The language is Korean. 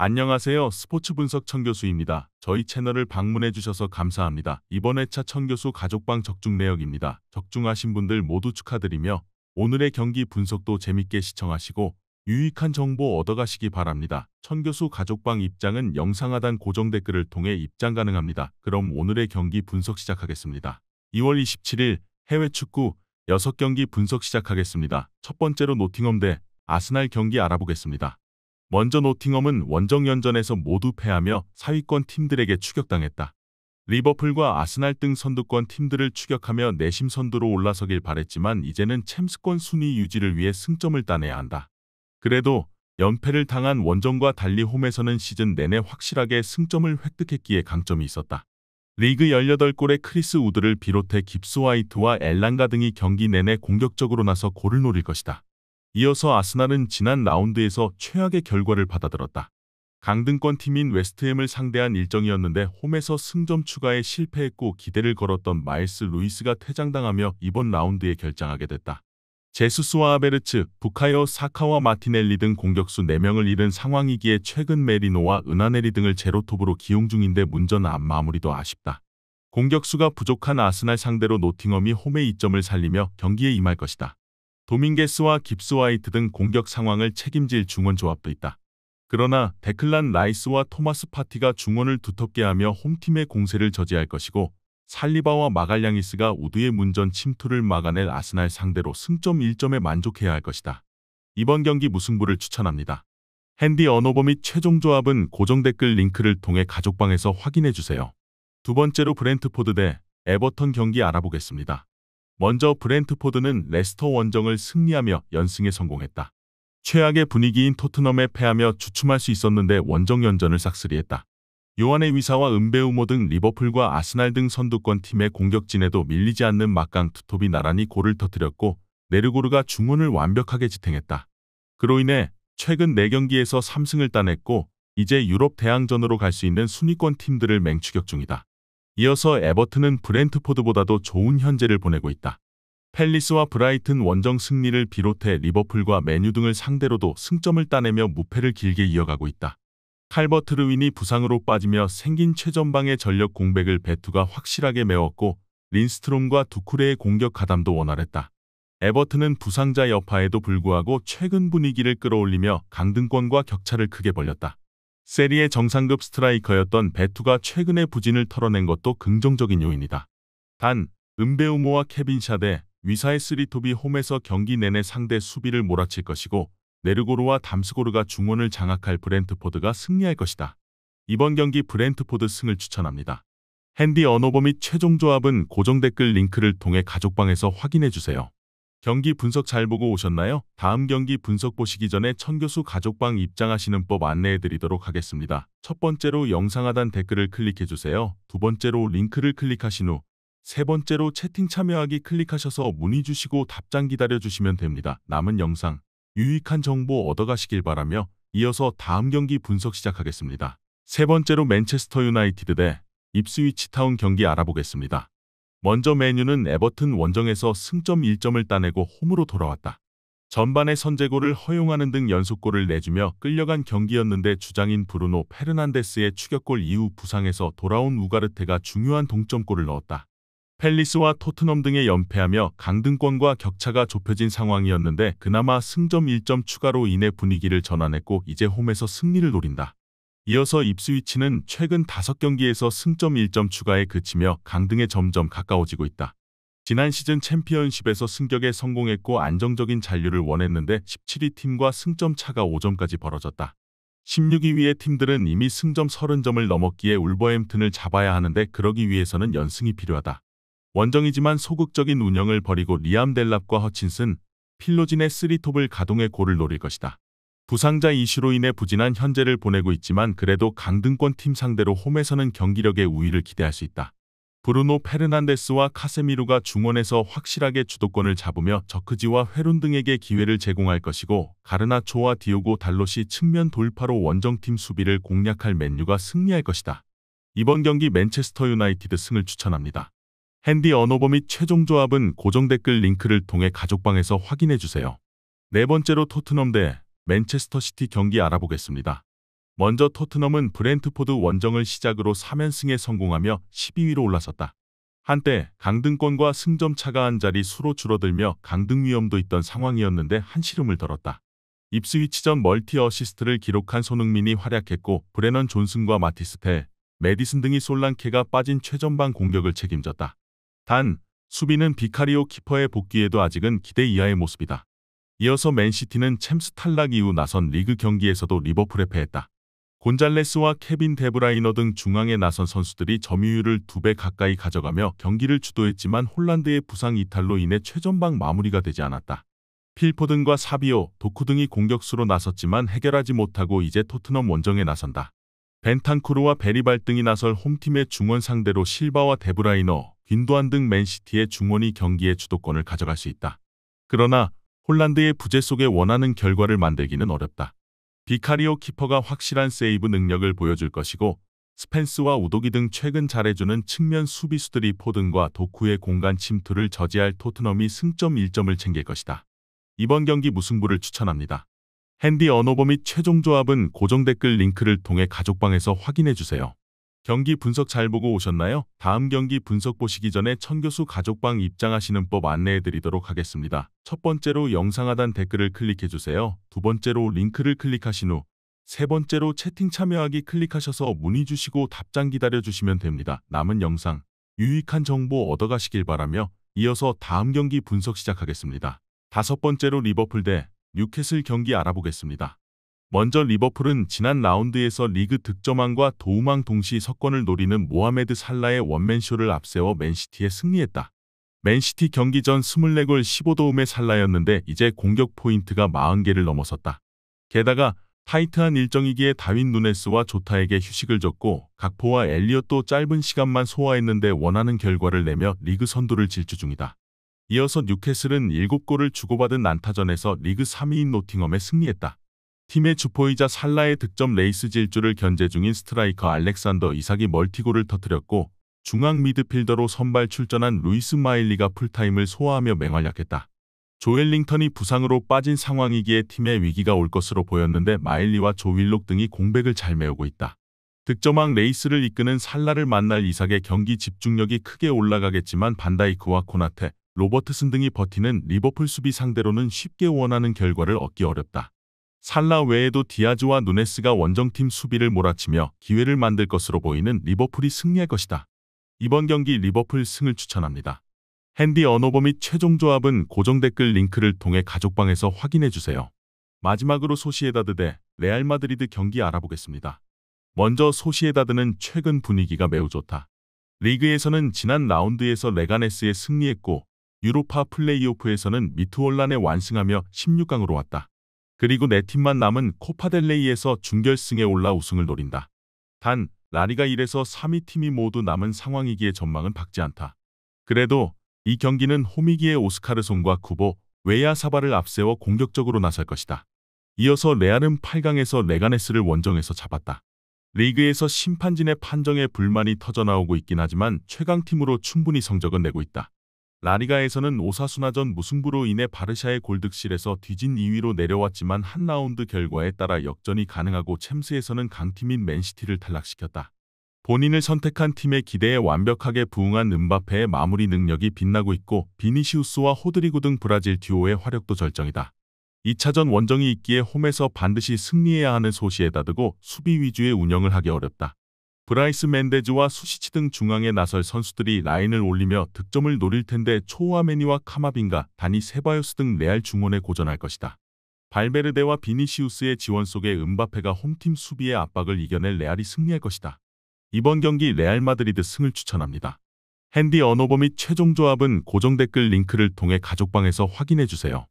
안녕하세요. 스포츠 분석 천교수입니다. 저희 채널을 방문해 주셔서 감사합니다. 이번 회차 천교수 가족방 적중 내역입니다. 적중하신 분들 모두 축하드리며 오늘의 경기 분석도 재밌게 시청하시고 유익한 정보 얻어가시기 바랍니다. 천교수 가족방 입장은 영상 하단 고정 댓글을 통해 입장 가능합니다. 그럼 오늘의 경기 분석 시작하겠습니다. 2월 27일 해외 축구 6경기 분석 시작하겠습니다. 첫 번째로 노팅엄 대 아스날 경기 알아보겠습니다. 먼저 노팅엄은 원정연전에서 모두 패하며 상위권 팀들에게 추격당했다. 리버풀과 아스날 등 선두권 팀들을 추격하며 내심 선두로 올라서길 바랬지만 이제는 챔스권 순위 유지를 위해 승점을 따내야 한다. 그래도 연패를 당한 원정과 달리 홈에서는 시즌 내내 확실하게 승점을 획득했기에 강점이 있었다. 리그 18골의 크리스 우드를 비롯해 깁스 화이트와 엘랑가 등이 경기 내내 공격적으로 나서 골을 노릴 것이다. 이어서 아스날은 지난 라운드에서 최악의 결과를 받아들었다. 강등권 팀인 웨스트햄을 상대한 일정이었는데 홈에서 승점 추가에 실패했고 기대를 걸었던 마일스 루이스가 퇴장당하며 이번 라운드에 결장하게 됐다. 제수스와 아베르츠, 부카요 사카와 마티넬리 등 공격수 4명을 잃은 상황이기에 최근 메리노와 은하네리 등을 제로톱으로 기용 중인데 문전 앞 마무리도 아쉽다. 공격수가 부족한 아스날 상대로 노팅엄이 홈의 2점을 살리며 경기에 임할 것이다. 도밍게스와 깁스 화이트 등 공격 상황을 책임질 중원 조합도 있다. 그러나 데클란 라이스와 토마스 파티가 중원을 두텁게 하며 홈팀의 공세를 저지할 것이고 살리바와 마갈량이스가 우드의 문전 침투를 막아낼 아스날 상대로 승점 1점에 만족해야 할 것이다. 이번 경기 무승부를 추천합니다. 핸디 언어버 및 최종 조합은 고정 댓글 링크를 통해 가족방에서 확인해주세요. 두 번째로 브렌트포드 대 에버턴 경기 알아보겠습니다. 먼저 브렌트포드는 레스터 원정을 승리하며 연승에 성공했다. 최악의 분위기인 토트넘에 패하며 주춤할 수 있었는데 원정 연전을 싹쓸이했다. 요한의 위사와 은베우모 등 리버풀과 아스날 등 선두권 팀의 공격진에도 밀리지 않는 막강 투톱이 나란히 골을 터뜨렸고 네르고르가 중원을 완벽하게 지탱했다. 그로 인해 최근 4경기에서 3승을 따냈고 이제 유럽 대항전으로 갈 수 있는 순위권 팀들을 맹추격 중이다. 이어서 에버튼은 브렌트포드보다도 좋은 현재를 보내고 있다. 팰리스와 브라이튼 원정 승리를 비롯해 리버풀과 메뉴 등을 상대로도 승점을 따내며 무패를 길게 이어가고 있다. 칼버트 르윈이 부상으로 빠지며 생긴 최전방의 전력 공백을 베투가 확실하게 메웠고 린스트롬과 두쿠레의 공격 가담도 원활했다. 에버튼은 부상자 여파에도 불구하고 최근 분위기를 끌어올리며 강등권과 격차를 크게 벌렸다. 세리의 정상급 스트라이커였던 베투가 최근의 부진을 털어낸 것도 긍정적인 요인이다. 단, 은베우모와 케빈 샤데, 위사의 쓰리톱이 홈에서 경기 내내 상대 수비를 몰아칠 것이고 네르고르와 담스고르가 중원을 장악할 브렌트포드가 승리할 것이다. 이번 경기 브렌트포드 승을 추천합니다. 핸디 언어버 및 최종 조합은 고정 댓글 링크를 통해 가족방에서 확인해주세요. 경기 분석 잘 보고 오셨나요? 다음 경기 분석 보시기 전에 천교수 가족방 입장하시는 법 안내해드리도록 하겠습니다. 첫 번째로 영상 하단 댓글을 클릭해주세요. 두 번째로 링크를 클릭하신 후 세 번째로 채팅 참여하기 클릭하셔서 문의 주시고 답장 기다려주시면 됩니다. 남은 영상, 유익한 정보 얻어가시길 바라며 이어서 다음 경기 분석 시작하겠습니다. 세 번째로 맨체스터 유나이티드 대 입스위치 타운 경기 알아보겠습니다. 먼저 메뉴는 에버튼 원정에서 승점 1점을 따내고 홈으로 돌아왔다. 전반에 선제골을 허용하는 등 연속골을 내주며 끌려간 경기였는데 주장인 브루노 페르난데스의 추격골 이후 부상에서 돌아온 우가르테가 중요한 동점골을 넣었다. 팰리스와 토트넘 등에 연패하며 강등권과 격차가 좁혀진 상황이었는데 그나마 승점 1점 추가로 인해 분위기를 전환했고 이제 홈에서 승리를 노린다. 이어서 입스위치는 최근 5경기에서 승점 1점 추가에 그치며 강등에 점점 가까워지고 있다. 지난 시즌 챔피언십에서 승격에 성공했고 안정적인 잔류를 원했는데 17위 팀과 승점 차가 5점까지 벌어졌다. 16위의 팀들은 이미 승점 30점을 넘었기에 울버햄튼을 잡아야 하는데 그러기 위해서는 연승이 필요하다. 원정이지만 소극적인 운영을 벌이고 리암 델랍과 허친슨, 필로진의 3톱을 가동해 골을 노릴 것이다. 부상자 이슈로 인해 부진한 현재를 보내고 있지만 그래도 강등권 팀 상대로 홈에서는 경기력의 우위를 기대할 수 있다. 브루노 페르난데스와 카세미루가 중원에서 확실하게 주도권을 잡으며 저크지와 회룬 등에게 기회를 제공할 것이고 가르나초와 디오고 달롯이 측면 돌파로 원정팀 수비를 공략할 맨유가 승리할 것이다. 이번 경기 맨체스터 유나이티드 승을 추천합니다. 핸디 언어버 및 최종 조합은 고정 댓글 링크를 통해 가족방에서 확인해주세요. 네 번째로 토트넘 대 맨체스터 시티 경기 알아보겠습니다. 먼저 토트넘은 브렌트포드 원정을 시작으로 3연승에 성공하며 12위로 올라섰다. 한때 강등권과 승점 차가 한 자리 수로 줄어들며 강등 위험도 있던 상황이었는데 한시름을 덜었다. 입스위치전 멀티 어시스트를 기록한 손흥민이 활약했고 브레넌 존슨과 마티스텔, 메디슨 등이 솔랑케가 빠진 최전방 공격을 책임졌다. 단, 수비는 비카리오 키퍼의 복귀에도 아직은 기대 이하의 모습이다. 이어서 맨시티는 챔스 탈락 이후 나선 리그 경기에서도 리버풀에 패했다. 곤잘레스와 케빈 데브라이너 등 중앙에 나선 선수들이 점유율을 2배 가까이 가져가며 경기를 주도했지만 홀란드의 부상 이탈로 인해 최전방 마무리가 되지 않았다. 필포든과 사비오, 도쿠 등이 공격수로 나섰지만 해결하지 못하고 이제 토트넘 원정에 나선다. 벤탄쿠르와 베리발 등이 나설 홈팀의 중원 상대로 실바와 데브라이너, 윈도안 등 맨시티의 중원이 경기의 주도권을 가져갈 수 있다. 그러나 홀란드의 부재 속에 원하는 결과를 만들기는 어렵다. 비카리오 키퍼가 확실한 세이브 능력을 보여줄 것이고 스펜스와 우도기 등 최근 잘해주는 측면 수비수들이 포든과 도쿠의 공간 침투를 저지할 토트넘이 승점 1점을 챙길 것이다. 이번 경기 무승부를 추천합니다. 핸디 언어버 및 최종 조합은 고정 댓글 링크를 통해 가족방에서 확인해주세요. 경기 분석 잘 보고 오셨나요? 다음 경기 분석 보시기 전에 천교수 가족방 입장하시는 법 안내해드리도록 하겠습니다. 첫 번째로 영상 하단 댓글을 클릭해주세요. 두 번째로 링크를 클릭하신 후 세 번째로 채팅 참여하기 클릭하셔서 문의 주시고 답장 기다려주시면 됩니다. 남은 영상 유익한 정보 얻어가시길 바라며 이어서 다음 경기 분석 시작하겠습니다. 다섯 번째로 리버풀 대 뉴캐슬 경기 알아보겠습니다. 먼저 리버풀은 지난 라운드에서 리그 득점왕과 도움왕 동시 석권을 노리는 모하메드 살라의 원맨쇼를 앞세워 맨시티에 승리했다. 맨시티 경기 전 24골 15도움의 살라였는데 이제 공격 포인트가 40개를 넘어섰다. 게다가 타이트한 일정이기에 다윈 누네스와 조타에게 휴식을 줬고 각포와 엘리엇도 짧은 시간만 소화했는데 원하는 결과를 내며 리그 선두를 질주 중이다. 이어서 뉴캐슬은 7골을 주고받은 난타전에서 리그 3위인 노팅엄에 승리했다. 팀의 주포이자 살라의 득점 레이스 질주를 견제 중인 스트라이커 알렉산더 이삭이 멀티골을 터뜨렸고 중앙 미드필더로 선발 출전한 루이스 마일리가 풀타임을 소화하며 맹활약했다. 조엘링턴이 부상으로 빠진 상황이기에 팀에 위기가 올 것으로 보였는데 마일리와 조윌록 등이 공백을 잘 메우고 있다. 득점왕 레이스를 이끄는 살라를 만날 이삭의 경기 집중력이 크게 올라가겠지만 반다이크와 코나테, 로버트슨 등이 버티는 리버풀 수비 상대로는 쉽게 원하는 결과를 얻기 어렵다. 살라 외에도 디아즈와 누네스가 원정팀 수비를 몰아치며 기회를 만들 것으로 보이는 리버풀이 승리할 것이다. 이번 경기 리버풀 승을 추천합니다. 핸디 언어버 및 최종 조합은 고정 댓글 링크를 통해 가족방에서 확인해주세요. 마지막으로 소시에다드 대 레알 마드리드 경기 알아보겠습니다. 먼저 소시에다드는 최근 분위기가 매우 좋다. 리그에서는 지난 라운드에서 레가네스에 승리했고 유로파 플레이오프에서는 미트올란에 완승하며 16강으로 왔다. 그리고 네 팀만 남은 코파델레이에서 준결승에 올라 우승을 노린다. 단, 라리가 1에서 3위 팀이 모두 남은 상황이기에 전망은 밝지 않다. 그래도 이 경기는 홈이기에 오스카르송과 쿠보, 웨야사바를 앞세워 공격적으로 나설 것이다. 이어서 레알은 8강에서 레가네스를 원정에서 잡았다. 리그에서 심판진의 판정에 불만이 터져나오고 있긴 하지만 최강팀으로 충분히 성적은 내고 있다. 라리가에서는 오사수나전 무승부로 인해 바르샤의 골득실에서 뒤진 2위로 내려왔지만 한 라운드 결과에 따라 역전이 가능하고 챔스에서는 강팀인 맨시티를 탈락시켰다. 본인을 선택한 팀의 기대에 완벽하게 부응한 음바페의 마무리 능력이 빛나고 있고 비니시우스와 호드리구 등 브라질 듀오의 화력도 절정이다. 2차전 원정이 있기에 홈에서 반드시 승리해야 하는 소시에다드고 수비 위주의 운영을 하기 어렵다. 브라이스 멘데즈와 수시치 등 중앙에 나설 선수들이 라인을 올리며 득점을 노릴 텐데 초우아메니와 카마빈가, 다니 세바요스 등 레알 중원에 고전할 것이다. 발베르데와 비니시우스의 지원 속에 음바페가 홈팀 수비의 압박을 이겨낼 레알이 승리할 것이다. 이번 경기 레알 마드리드 승을 추천합니다. 핸디 언어버 및 최종 조합은 고정 댓글 링크를 통해 가족방에서 확인해주세요.